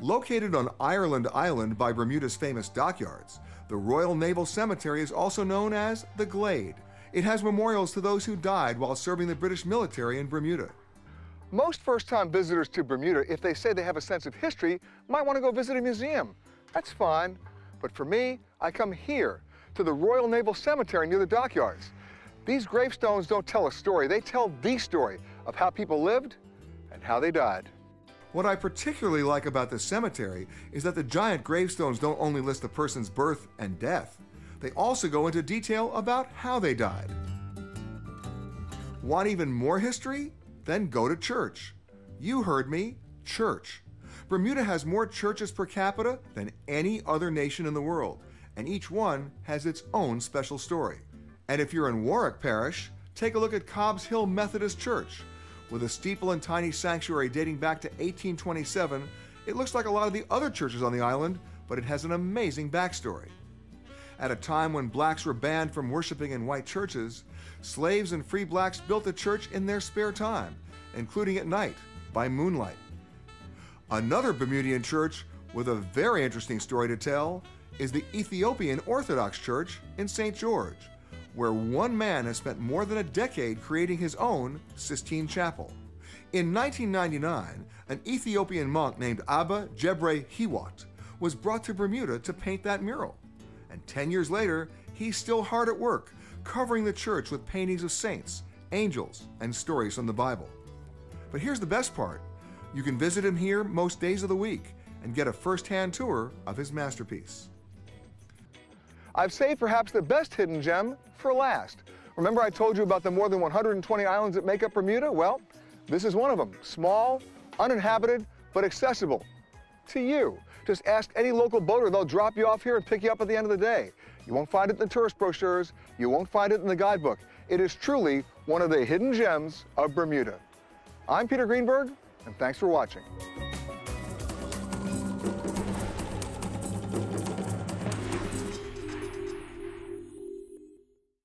Located on Ireland Island by Bermuda's famous dockyards, the Royal Naval Cemetery is also known as the Glade. It has memorials to those who died while serving the British military in Bermuda. Most first-time visitors to Bermuda, if they say they have a sense of history, might want to go visit a museum. That's fine. But for me, I come here to the Royal Naval Cemetery near the dockyards. These gravestones don't tell a story, they tell the story of how people lived and how they died. What I particularly like about this cemetery is that the giant gravestones don't only list a person's birth and death, they also go into detail about how they died. Want even more history? Then go to church. You heard me, church. Bermuda has more churches per capita than any other nation in the world, and each one has its own special story. And if you're in Warwick Parish, take a look at Cobb's Hill Methodist Church. With a steeple and tiny sanctuary dating back to 1827, it looks like a lot of the other churches on the island, but it has an amazing backstory. At a time when blacks were banned from worshiping in white churches, slaves and free blacks built the church in their spare time, including at night, by moonlight. Another Bermudian church with a very interesting story to tell is the Ethiopian Orthodox Church in St. George, where one man has spent more than a decade creating his own Sistine Chapel. In 1999, an Ethiopian monk named Abba Jebre Hiwot was brought to Bermuda to paint that mural. And 10 years later, he's still hard at work, covering the church with paintings of saints, angels, and stories from the Bible. But here's the best part. You can visit him here most days of the week and get a first-hand tour of his masterpiece. I've saved perhaps the best hidden gem for last. Remember I told you about the more than 120 islands that make up Bermuda? Well, this is one of them. Small, uninhabited, but accessible to you. Just ask any local boater. They'll drop you off here and pick you up at the end of the day. You won't find it in the tourist brochures. You won't find it in the guidebook. It is truly one of the hidden gems of Bermuda. I'm Peter Greenberg, and thanks for watching.